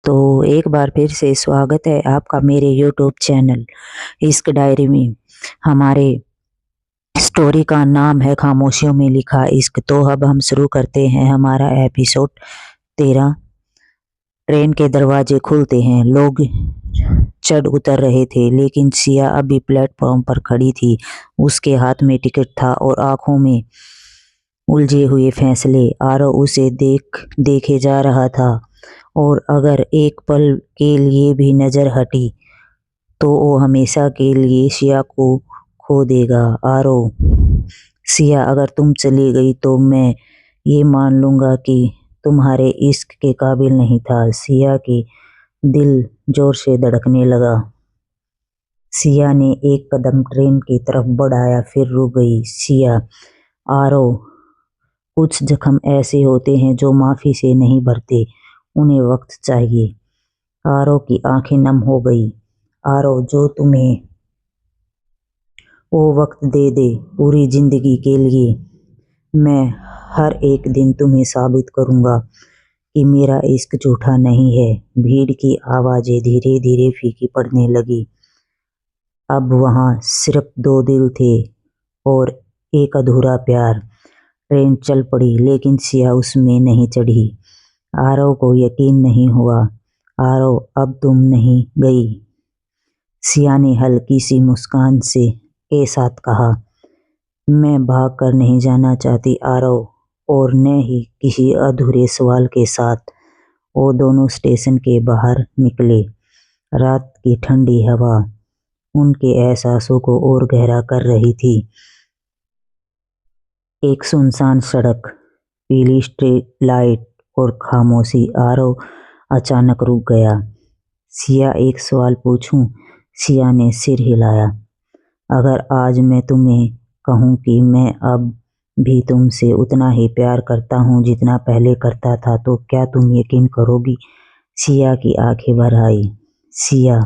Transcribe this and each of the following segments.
तो एक बार फिर से स्वागत है आपका मेरे यूट्यूब चैनल इश्क डायरी में। हमारे स्टोरी का नाम है खामोशियों में लिखा इश्क। तो अब हम शुरू करते हैं हमारा एपिसोड 13। ट्रेन के दरवाजे खुलते हैं, लोग चढ़ उतर रहे थे, लेकिन सिया अभी प्लेटफॉर्म पर खड़ी थी। उसके हाथ में टिकट था और आंखों में उलझे हुए फैसले। आरव उसे देखे जा रहा था, और अगर एक पल के लिए भी नजर हटी तो वो हमेशा के लिए सिया को खो देगा। आरव, सिया, अगर तुम चली गई तो मैं ये मान लूंगा कि तुम्हारे इश्क के काबिल नहीं था। सिया के दिल जोर से धड़कने लगा। सिया ने एक कदम ट्रेन की तरफ बढ़ाया, फिर रुक गई। सिया, आरव, कुछ जख्म ऐसे होते हैं जो माफी से नहीं भरते, उन्हें वक्त चाहिए। आरव की आंखें नम हो गई। आरव, जो तुम्हें वो वक्त दे दे, पूरी जिंदगी के लिए। मैं हर एक दिन तुम्हें साबित करूंगा कि मेरा इश्क झूठा नहीं है। भीड़ की आवाजें धीरे धीरे फीकी पड़ने लगी। अब वहां सिर्फ दो दिल थे और एक अधूरा प्यार। ट्रेन चल पड़ी, लेकिन सिया उसमें नहीं चढ़ी। आरव को यकीन नहीं हुआ। आरव, अब तुम नहीं गई? सिया ने हल्की सी मुस्कान के साथ कहा। मैं भाग कर नहीं जाना चाहती आरव, और न ही किसी अधूरे सवाल के साथ। वो दोनों स्टेशन के बाहर निकले। रात की ठंडी हवा उनके एहसासों को और गहरा कर रही थी। एक सुनसान सड़क, पीली स्ट्रीट लाइट और खामोशी। आरव अचानक रुक गया। सिया, एक सवाल पूछूं? सिया ने सिर हिलाया। अगर आज मैं तुम्हें कहूं कि मैं अब भी तुमसे उतना ही प्यार करता हूं जितना पहले करता था, तो क्या तुम यकीन करोगी? सिया की आंखें भर आई। सिया,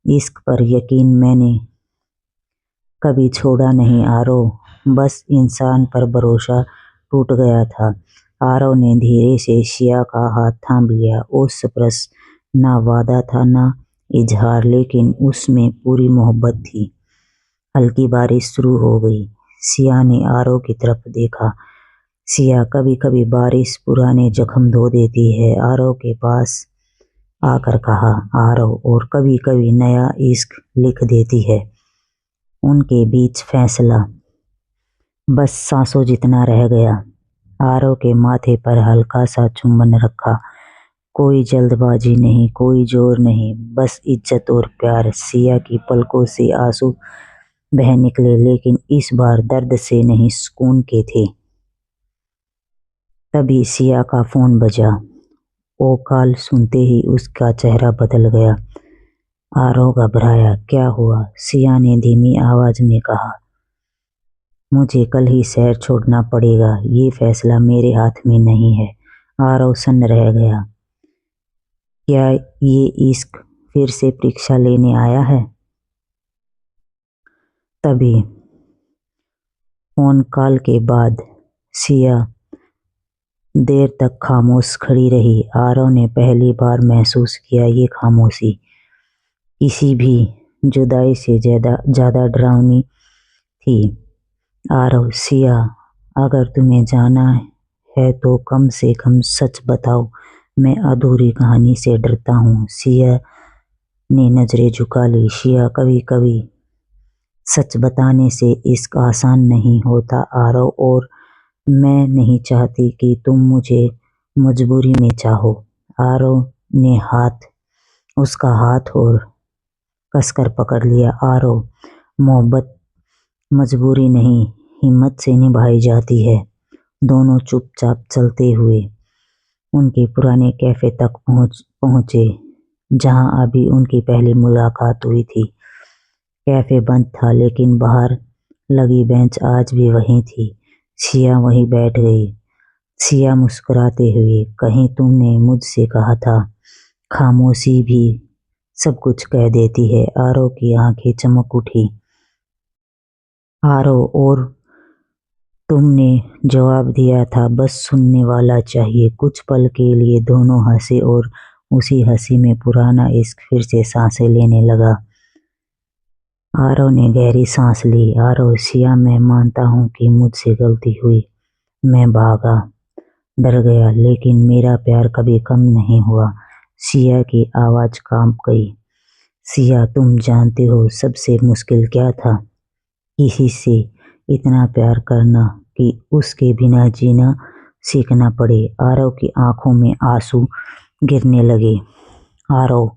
इश्क पर यकीन मैंने कभी छोड़ा नहीं आरव, बस इंसान पर भरोसा टूट गया था। आरव ने धीरे से सिया का हाथ थाम लिया। उस स्पर्श ना वादा था ना इजहार, लेकिन उसमें पूरी मोहब्बत थी। हल्की बारिश शुरू हो गई। सिया ने आरव की तरफ देखा। सिया, कभी कभी बारिश पुराने जख्म धो देती है, आरव के पास आकर कहा आरव, और कभी कभी नया इश्क लिख देती है। उनके बीच फैसला बस सांसों जितना रह गया। आरव के माथे पर हल्का सा चुंबन रखा। कोई जल्दबाजी नहीं, कोई जोर नहीं, बस इज्जत और प्यार। सिया की पलकों से आंसू बह निकले, लेकिन इस बार दर्द से नहीं, सुकून के थे। तभी सिया का फोन बजा। वो कॉल सुनते ही उसका चेहरा बदल गया। आरव घबराया। क्या हुआ? सिया ने धीमी आवाज में कहा। मुझे कल ही शहर छोड़ना पड़ेगा, ये फैसला मेरे हाथ में नहीं है। आरव सन्न रह गया। क्या ये इश्क फिर से परीक्षा लेने आया है? तभी फोन कॉल के बाद सिया देर तक खामोश खड़ी रही। आरव ने पहली बार महसूस किया ये खामोशी किसी भी जुदाई से ज्यादा डरावनी थी। आरव, सिया, अगर तुम्हें जाना है तो कम से कम सच बताओ। मैं अधूरी कहानी से डरता हूँ। सिया ने नजरें झुका ली। सिया, कभी कभी सच बताने से इश्क आसान नहीं होता आरव, और मैं नहीं चाहती कि तुम मुझे मजबूरी में चाहो। आरव ने उसका हाथ और कसकर पकड़ लिया। आरव, मोहब्बत मजबूरी नहीं, हिम्मत से निभाई जाती है। दोनों चुपचाप चलते हुए उनके पुराने कैफे तक पहुंचे, जहां अभी उनकी पहली मुलाकात हुई थी। कैफे बंद था, लेकिन बाहर लगी बेंच आज भी वहीं थी। सिया वहीं बैठ गई। सिया मुस्कुराते हुए, कहीं तुमने मुझसे कहा था खामोशी भी सब कुछ कह देती है। आरव की आंखें चमक उठी। आरव, और तुमने जवाब दिया था बस सुनने वाला चाहिए। कुछ पल के लिए दोनों हंसे और उसी हंसी में पुराना इश्क फिर से सांसें लेने लगा। आरव ने गहरी सांस ली। आरव, सिया, मैं मानता हूँ कि मुझसे गलती हुई। मैं भागा, डर गया, लेकिन मेरा प्यार कभी कम नहीं हुआ। सिया की आवाज कांप गई। सिया, तुम जानते हो सबसे मुश्किल क्या था? किसी से इतना प्यार करना कि उसके बिना जीना सीखना पड़े। आरव की आंखों में आंसू गिरने लगे। आरव,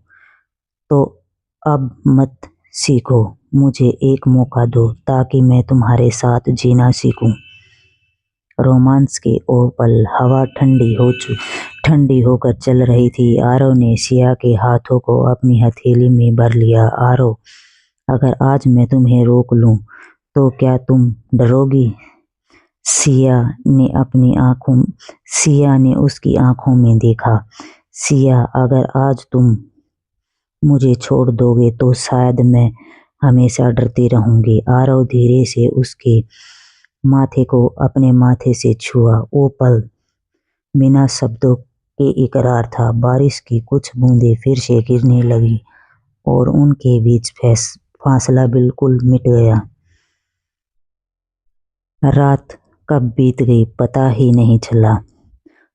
तो अब मत सीखो, मुझे एक मौका दो ताकि मैं तुम्हारे साथ जीना सीखूं। रोमांस के ओ पल। हवा ठंडी होकर चल रही थी। आरव ने सिया के हाथों को अपनी हथेली में भर लिया। आरव, अगर आज मैं तुम्हें रोक लूं तो क्या तुम डरोगी? सिया ने उसकी आंखों में देखा। सिया, अगर आज तुम मुझे छोड़ दोगे तो शायद मैं हमेशा डरती रहूंगी। आरव धीरे से उसके माथे को अपने माथे से छुआ। वो पल बिना शब्दों के इकरार था। बारिश की कुछ बूंदें फिर से गिरने लगी और उनके बीच फासला बिल्कुल मिट गया। रात कब बीत गई पता ही नहीं चला।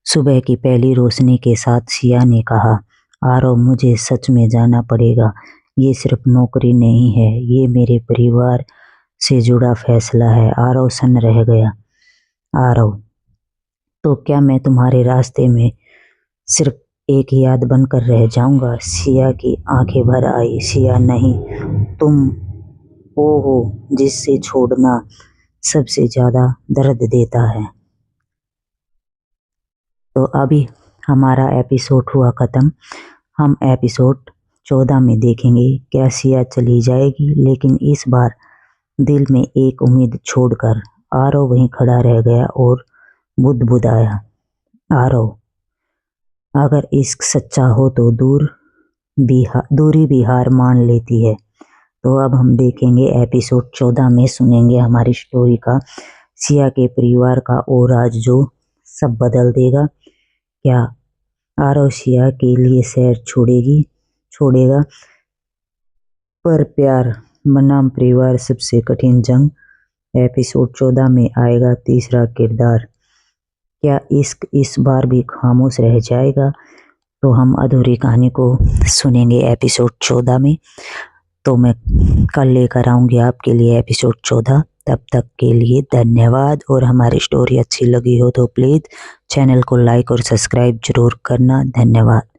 सुबह की पहली रोशनी के साथ सिया ने कहा, आरव, मुझे सच में जाना पड़ेगा। ये सिर्फ नौकरी नहीं है, ये मेरे परिवार से जुड़ा फैसला है। आरव सन्न रह गया। आरव, तो क्या मैं तुम्हारे रास्ते में सिर्फ एक याद बनकर रह जाऊंगा? सिया की आंखें भर आई। सिया, नहीं, तुम वो हो जिससे छोड़ना सबसे ज्यादा दर्द देता है। तो अभी हमारा एपिसोड हुआ ख़त्म। हम एपिसोड 14 में देखेंगे क्या सिया चली जाएगी, लेकिन इस बार दिल में एक उम्मीद छोड़कर। आरव वहीं खड़ा रह गया और बुदबुदाया, आरव, अगर इश्क सच्चा हो तो दूरी भी हार मान लेती है। तो अब हम देखेंगे एपिसोड 14 में, सुनेंगे हमारी स्टोरी का सिया के परिवार का वो राज जो सब बदल देगा। क्या आरव सिया के लिए शहर छोड़ेगा? पर प्यार बनाम परिवार सबसे कठिन जंग। एपिसोड 14 में आएगा तीसरा किरदार। क्या इश्क इस बार भी खामोश रह जाएगा? तो हम अधूरी कहानी को सुनेंगे एपिसोड 14 में। तो मैं कल लेकर आऊँगी आपके लिए एपिसोड 14। तब तक के लिए धन्यवाद। और हमारी स्टोरी अच्छी लगी हो तो प्लीज़ चैनल को लाइक और सब्सक्राइब जरूर करना। धन्यवाद।